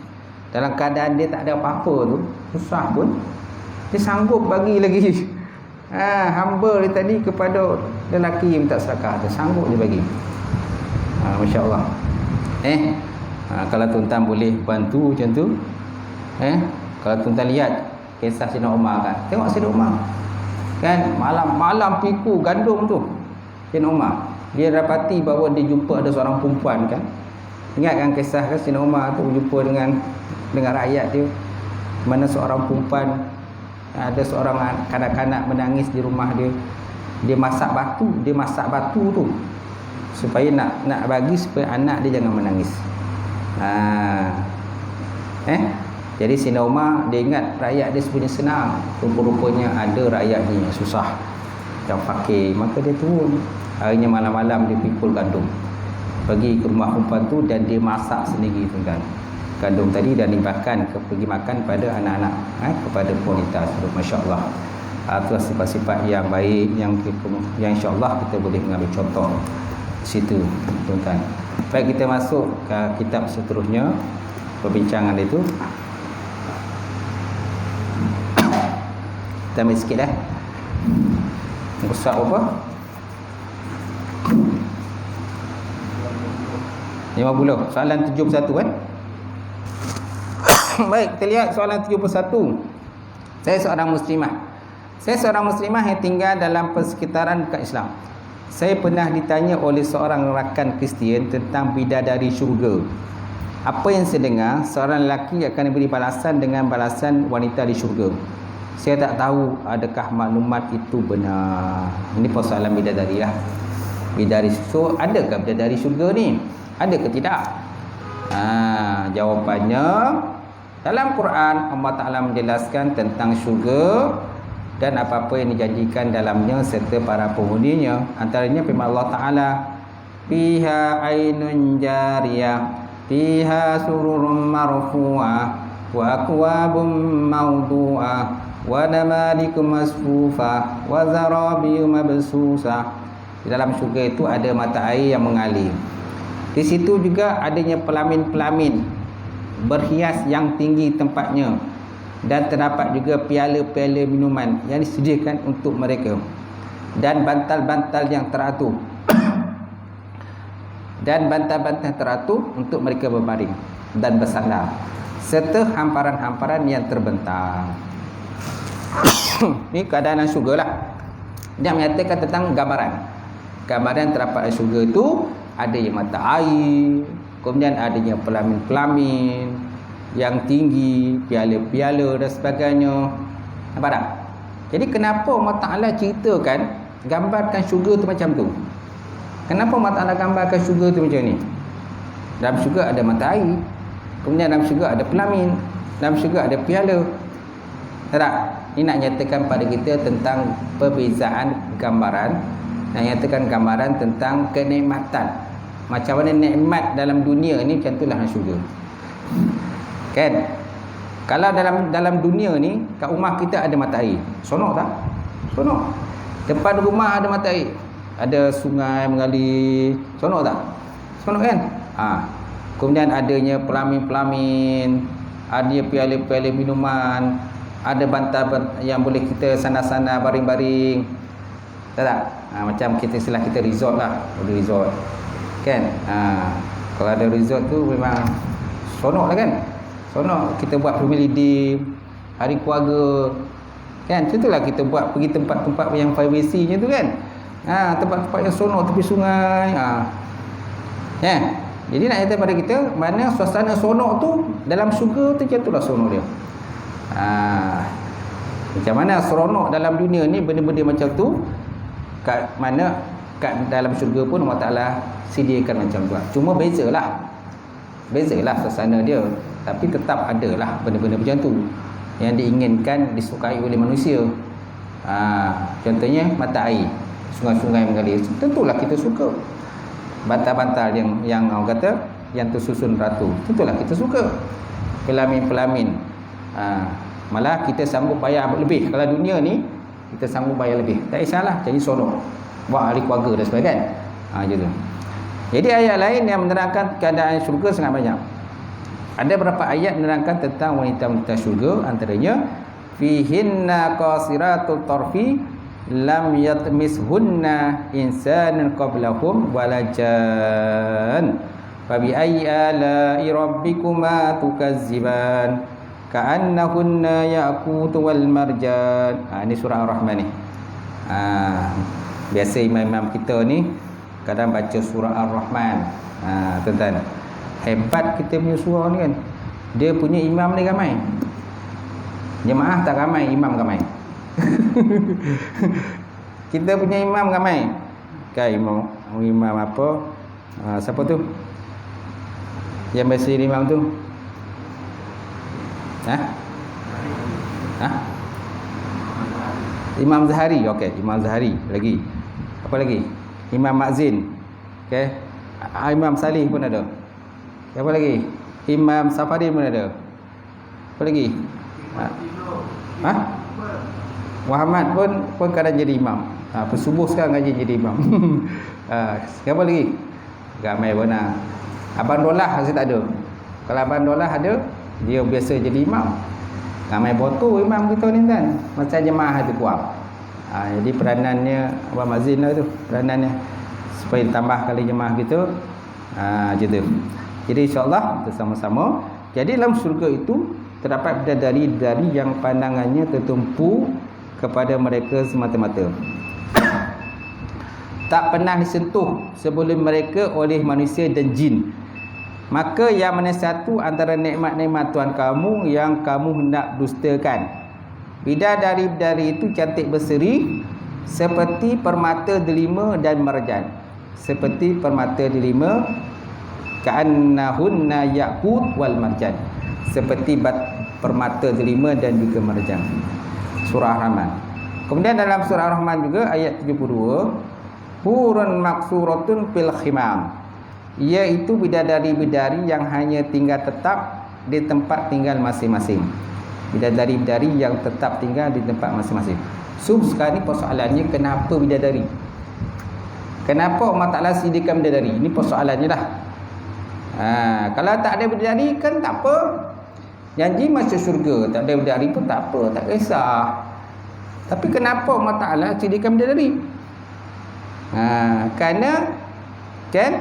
Dalam keadaan dia tak ada apa-apa tu, susah pun, dia sanggup bagi lagi hamba dia tadi kepada lelaki yang minta sedekah, dia sanggup dia bagi. Masya Allah. Kalau tuan-tuan boleh bantu macam tu, kalau tuan-tuan lihat kisah Sayyidina Umar kan, tengok Sayyidina Umar kan, malam piku gandum tu Sayyidina Umar, dia dapati bahawa dia jumpa ada seorang perempuan kan. Ingat kan kisah kan, Sayyidina Umar tu jumpa dengan rakyat dia, mana seorang perempuan, ada seorang kanak-kanak menangis di rumah dia. Dia masak batu tu supaya nak bagi supaya anak dia jangan menangis. Jadi Sayyidina Umar dia ingat rakyat dia sebenarnya senang, rupa-rupanya ada rakyat ni yang susah yang fakir. Maka dia turun harinya malam-malam, dia pikul gandum pergi ke rumah perempuan tu dan dia masak sendiri tuan, gandum tadi, dan dibahkan pergi makan pada anak-anak, kepada wanita tersebut. Masya Allah. Itu sifat-sifat yang baik yang insya-Allah kita boleh mengambil contoh situ tuan-tuan. Baik, kita masuk ke kitab seterusnya perbincangan itu. Kita ambil sikit Musa apa? 50. Soalan 71 kan? Baik, kita lihat soalan 71. Saya seorang muslimah yang tinggal dalam persekitaran dekat Islam. Saya pernah ditanya oleh seorang rakan Kristian tentang bidadari syurga. Apa yang saya dengar, seorang lelaki akan diberi balasan dengan balasan wanita di syurga. Saya tak tahu adakah maklumat itu benar. Ini persoalan bidadari lah. Bidadari, so adakah bidadari syurga ni? Ada ke tidak? Jawapannya dalam Quran Allah Ta'ala menjelaskan tentang syurga dan apa-apa yang dijanjikan dalamnya serta para penghuninya. Antaranya firman Allah Ta'ala, fiha ainun jariyah fiha sururun marfu'ah wa akwabun mawdu'ah wa namalikum masfufah wa zarabiyu mabsusah. Di dalam syurga itu ada mata air yang mengalir. Di situ juga adanya pelamin-pelamin berhias yang tinggi tempatnya, dan terdapat juga piala-piala minuman yang disediakan untuk mereka, dan bantal-bantal yang teratur dan bantal-bantal teratur untuk mereka berbaring dan bersandar, serta hamparan-hamparan yang terbentang. Ini keadaan syurga lah. Dia menyatakan tentang gambaran terdapat syurga itu adanya mata air, kemudian adanya pelamin-pelamin yang tinggi, piala-piala dan sebagainya. Nampak tak? Jadi kenapa Allah Ta'ala ceritakan, gambarkan syurga tu macam tu? Kenapa Allah Ta'ala gambarkan syurga tu macam ni? Dalam syurga ada mata air, kemudian dalam syurga ada pelamin, dalam syurga ada piala. Tak? Ini nak nyatakan pada kita tentang perbezaan gambaran, nak nyatakan gambaran tentang kenikmatan. Macam mana nikmat dalam dunia ni, macam itulah syurga. Kan? Kalau dalam dunia ni, kat rumah kita ada mata air. Sonok tak? Sonok. Depan rumah ada mata air. Ada sungai mengalir. Sonok tak? Sonok kan? Kemudian adanya pelamin-pelamin, ada piala-piala minuman, ada bantal yang boleh kita sana-sana baring-baring. Tak? Macam kita istilah kita resort lah. Boleh resort. Kan? Kalau ada resort tu memang sonok lah kan? Sonok. Kita buat family day, hari keluarga, kan? Contohlah kita buat pergi tempat-tempat yang privacy macam tu kan? Tempat-tempat yang sonok tepi sungai. Jadi nak kata pada kita, mana suasana sonok tu dalam syurga tu, macam itulah sonok dia. Macam mana seronok dalam dunia ni, benda-benda macam tu, kat dalam syurga pun Allah Ta'ala sediakan macam tu. Cuma bezalah suasana dia, tapi tetap adalah benda-benda macam tu yang diinginkan, disukai oleh manusia. Contohnya mata air, sungai-sungai mengalir, tentulah kita suka. Bantal-bantal yang orang kata yang tersusun ratu, tentulah kita suka. Pelamin-pelamin, malah kita sanggup bayar lebih. Kalau dunia ni kita sanggup bayar lebih, tak kisahlah, jadi sonok buat hari keluarga dan sebagainya. Macam tu. Jadi ayat lain yang menerangkan keadaan syurga sangat banyak. Ada beberapa ayat menerangkan tentang wanita-wanita syurga, antaranya fihinna qasiratul tarfi lam yatmishunna insanun qablahum walajan fabi ayyi ala'i rabbikuma tukazziban ka'annahunna yaqutu wal marjan. Ini surah Ar-Rahman ni. Biasa imam-imam kita ni kadang baca surah Ar-Rahman. Tuan-tuan, hebat kita punya surah ni kan. Dia punya imam ni ramai, jemaah tak ramai, imam ramai. Kita punya imam ramai kan. Imam apa, siapa tu yang biasa jadi imam tu? Imam Zahari. Okey, Imam Zahari. Lagi apa lagi? Imam Mazin. Okey, Imam Salih pun ada. Apa lagi? Imam Safari pun ada. Apa lagi? Muhammad pun kadang jadi imam. Subuh sekarang ngaji jadi imam. Siapa lagi? Ramai pun. Abang Dolah saya tak ada. Kalau Abang Dolah ada, dia biasa jadi imam. Ramai botol imam kita ni kan. Macam jemaah tu kuat. Jadi peranannya Abang Mazin lah tu, peranannya supaya tambah kali jemaah kita. Macam tu. Jadi insya-Allah kita sama-sama. Jadi dalam syurga itu terdapat bidadari yang pandangannya tertumpu kepada mereka semata-mata, tak pernah disentuh sebelum mereka oleh manusia dan jin. Maka yang mana satu antara nikmat-nikmat Tuhan kamu yang kamu hendak dustakan. Bidadari-bidadari itu cantik berseri seperti permata delima dan marjan. Seperti permata delima, ka'annahunna yaqut wal marjan. Seperti permata delima dan juga marjan. Surah Rahman. Kemudian dalam surah Rahman juga ayat 72, hurun maksuratun fil khimam, iaitu bidadari-bidadari yang hanya tinggal tetap di tempat tinggal masing-masing. Bidadari-bidadari yang tetap tinggal di tempat masing-masing. Sekarang ni persoalannya, kenapa bidadari? Kenapa Allah Ta'ala sediakan bidadari? Ini persoalannya dah. Kalau tak ada bidadari kan tak apa, janji masuk syurga. Tak ada bidadari pun tak apa, tak kisah. Tapi kenapa Allah Ta'ala sediakan bidadari? Kerana kan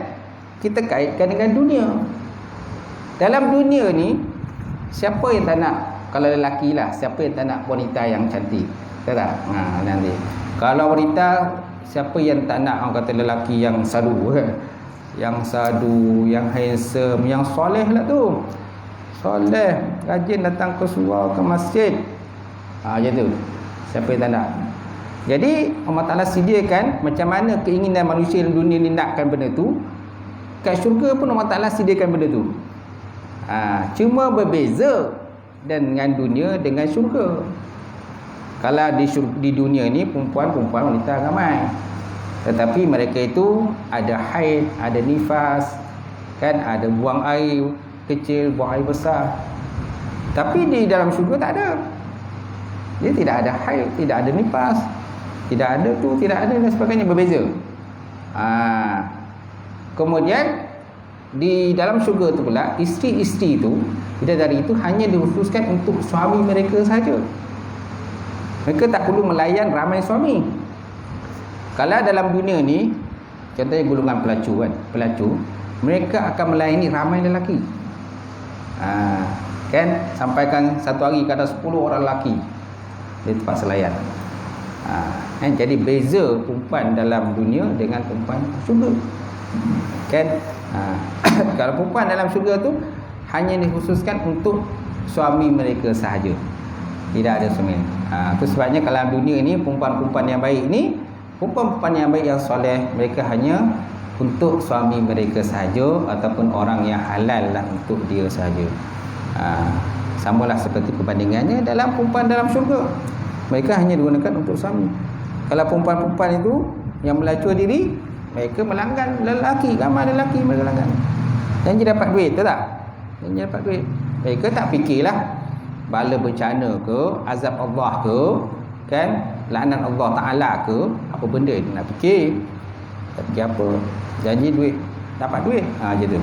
kita kaitkan dengan dunia. Dalam dunia ni, siapa yang tak nak? Kalau lelaki lah, siapa yang tak nak wanita yang cantik? Betul tak? Nanti kalau wanita, siapa yang tak nak orang kata lelaki yang sadu, yang sadu, yang handsome, yang soleh lah tu. Soleh, rajin datang ke surau, ke masjid. Macam tu. Siapa yang tak nak? Jadi Allah Ta'ala sediakan macam mana keinginan manusia dalam dunia ni nakkan benda tu, kat syurga pun Allah Ta'ala sediakan benda tu. Cuma berbeza dengan dunia dengan syurga. Kalau di dunia ni perempuan wanita ramai, tetapi mereka itu ada haid, ada nifas, kan, ada buang air kecil, buang air besar. Tapi di dalam syurga tak ada. Dia tidak ada haid, tidak ada nifas, tidak ada tu, tidak ada dan sebagainya, berbeza. Kemudian di dalam syurga tu pula, isteri-isteri itu, bidadari itu hanya dikhususkan untuk suami mereka saja. Mereka tak perlu melayan ramai suami. Kalau dalam dunia ni, contohnya golongan pelacur kan, pelacur, mereka akan melayani ramai lelaki. Kan, sampaikan satu hari kadang 10 orang lelaki di tempat selayan. Jadi beza perempuan dalam dunia dengan perempuan syurga. Kan? Kalau perempuan dalam syurga tu hanya dikhususkan untuk suami mereka sahaja. Tidak ada suami. Itu sebabnya kalau dalam dunia ni perempuan-perempuan yang baik ni, perempuan-perempuan yang baik yang soleh, mereka hanya untuk suami mereka sahaja ataupun orang yang halal lah untuk dia sahaja. Samalah seperti perbandingannya dalam perempuan dalam syurga. Mereka hanya digunakan untuk suami. Kalau perempuan-perempuan itu yang melacur diri, mereka melanggan lelaki, ramai lelaki mereka langgan. Janji dapat duit, betul tak? Janji dapat duit. Mereka tak fikirlah bala bencana ke, azab Allah ke, kan, laknat Allah Ta'ala ke, apa benda dia nak fikir. Tak fikir apa. Janji duit, dapat duit. Macam tu.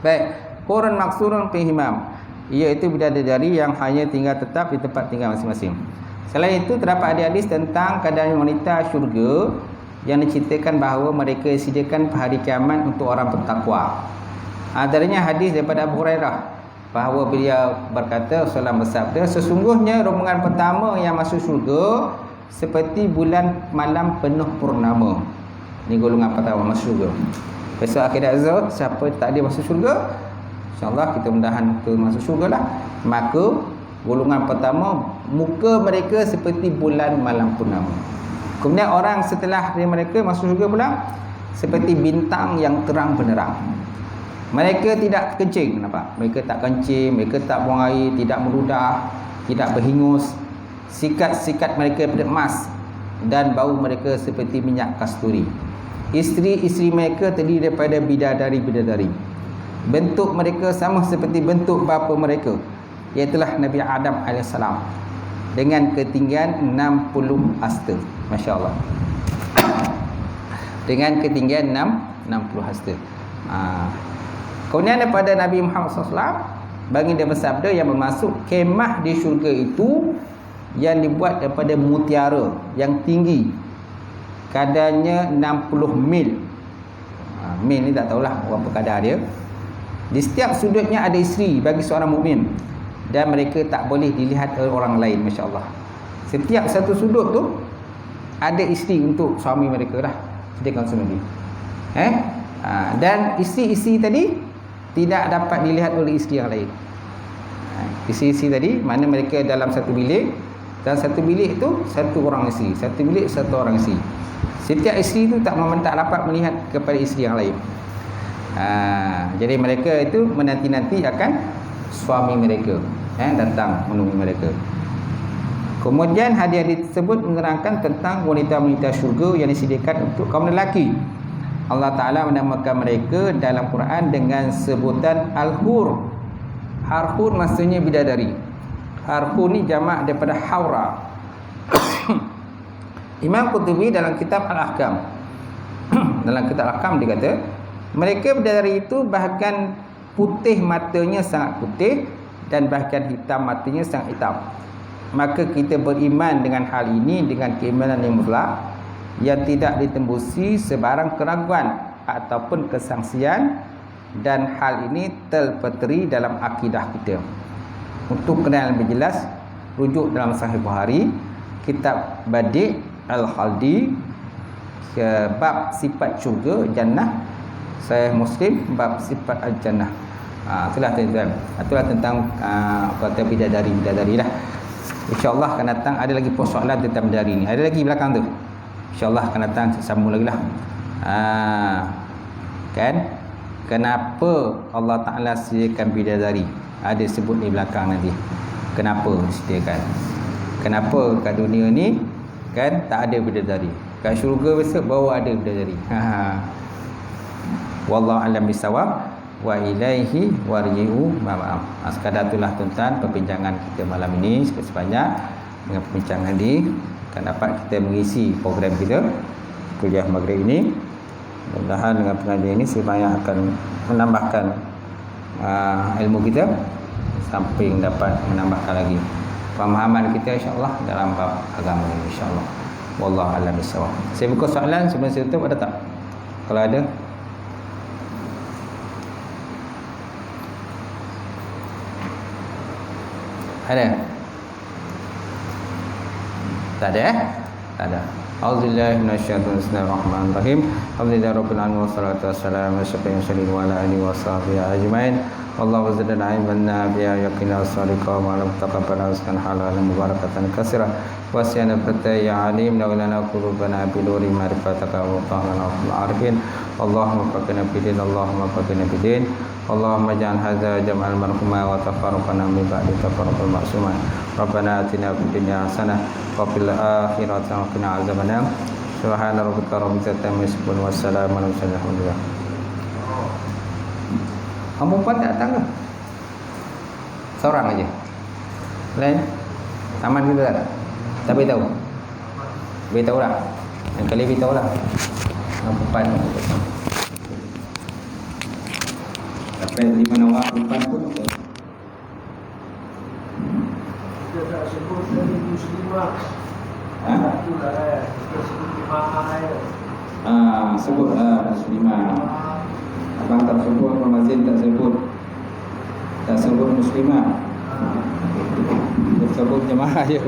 Baik. Hurun maksurun fi himam, iaitu bidadari yang hanya tinggal tetap di tempat tinggal masing-masing. Selain itu, terdapat hadis tentang keadaan wanita syurga yang diceritakan bahawa mereka disediakan hari kiamat untuk orang bertakwa. Antaranya hadis daripada Abu Hurairah bahawa beliau berkata, Rasulullah bersabda, sesungguhnya rombongan pertama yang masuk syurga seperti bulan malam penuh purnama. Ini golongan pertama masuk syurga. Besok akhirat Zuhud, siapa tak ada masuk syurga, InsyaAllah kita mudahan ke masuk syurga lah. Maka golongan pertama, muka mereka seperti bulan malam purnama. Kemudian orang setelah mereka masuk syurga pula seperti bintang yang terang benderang. Mereka tidak kencing, nampak? Mereka tak kencing, mereka tak buang air, tidak meludah, tidak berhingus. Sikat-sikat mereka emas dan bau mereka seperti minyak kasturi. Isteri-isteri mereka terdiri daripada bidadari-bidadari. Bentuk mereka sama seperti bentuk bapa mereka, iaitulah Nabi Adam AS, dengan ketinggian 60 hasta. Masya Allah. Dengan ketinggian 60 hasta. Kemudian daripada Nabi Muhammad SAW, baginda bersabda yang bermaksud kemah di syurga itu yang dibuat daripada mutiara yang tinggi, kadarnya 60 mil. Mil ni tak tahulah berapa kadar dia. Di setiap sudutnya ada isteri bagi seorang mukmin, dan mereka tak boleh dilihat oleh orang lain. Masya Allah. Setiap satu sudut tu ada isteri untuk suami mereka dah. Sediakan sendiri. Dan isteri-isteri tadi tidak dapat dilihat oleh isteri yang lain. Isi-isi tadi, mana mereka dalam satu bilik, dan satu bilik itu satu orang isi, satu bilik satu orang isi. Setiap isteri itu tak dapat melihat kepada isteri yang lain. Jadi mereka itu menanti-nanti akan suami mereka datang menemui mereka. Kemudian hadis tersebut menerangkan tentang wanita-wanita syurga yang disediakan untuk kaum lelaki. Allah Ta'ala menamakan mereka dalam Quran dengan sebutan Al-Hur. Al-Hur maksudnya bidadari. Al-Hur ni jamak daripada Haura. Imam Qurtubi dalam kitab Al-Ahkam dalam kitab Al-Ahkam dia kata, mereka bidadari itu bahkan putih matanya sangat putih dan bahkan hitam matanya sangat hitam. Maka kita beriman dengan hal ini dengan keimanan yang mutlak yang tidak ditembusi sebarang keraguan ataupun kesangsian, dan hal ini terpeteri dalam akidah kita. Untuk kenal lebih jelas, rujuk dalam Sahih Bukhari, kitab Badi' Al-Khaldi, bab sifat syurga jannah, Sahih Muslim bab sifat al-jannah. Itulah tuan-tuan, itulah tentang kata bidadari lah. InsyaAllah akan datang ada lagi persoalan tentang bidadari ni, ada lagi belakang tu. InsyaAllah akan datang sambung lagi lah. Kan, kenapa Allah Ta'ala sediakan bidadari, ada sebut di belakang nanti kenapa disediakan. Kenapa kat dunia ni kan tak ada bidadari, kat syurga besok baru ada bidadari. Wallahu a'lam bisawab wa ilaihi warji'u. Sekadar itulah tuan-tuan perbincangan kita malam ini, sebanyak dengan perbincangan ini akan dapat kita mengisi program kita kuliah maghrib ini. Mudah-mudahan dengan pengajian ini sebanyak akan menambahkan ilmu kita, samping dapat menambahkan lagi pemahaman kita insya-Allah dalam bab agama ini insya-Allah. Wallahu a'lam bissawab. Saya buka soalan sebelum saya tutup, ada tak? Kalau ada. Ada? Tak ada Tak ada. Auzubillahi minasyaitonir rajim. Bismillahirrahmanirrahim. Alhamdulillahirabbil alamin wassalatu wassalamu ala asyrofil mursalin wa ala alihi washabihi ajmain. Allahu zidna ilman nafi'a yaqina as-sadiqa wa lam taqabbal rizqan halalan mubarakatan katsira wa siyana fatai ya alim la lana qulubana bi nuri ma'rifataka wa tahlana fil arifin. Allahumma faqina bidin, Allahumma faqina bidin, Allahumma ja'al hadza jam'al marhuma wa tafarraqana min ba'di tafarruqal ma'suma. Rabbana atina fid dunya hasanah wa fil akhirati hasanah wa qina azabannar. Subhana rabbika rabbil izzati amma yasifun wa salamun alal mursalin walhamdulillah. Kamu perempuan tak datang ke? Seorang aja. Lain? Aman kita tak? Tak beritahu? Beritahu lah. Yang kali beritahu lah. Kamu perempuan. Sampai di mana orang perempuan pun. Dia tak sebut dari muslimah. Itulah kita sebut jemaah ya. Sebutlah muslimah. Abang tak sebut, Abang Mazin tak sebut. Tak sebut muslimah. Dia sebut jemaah je.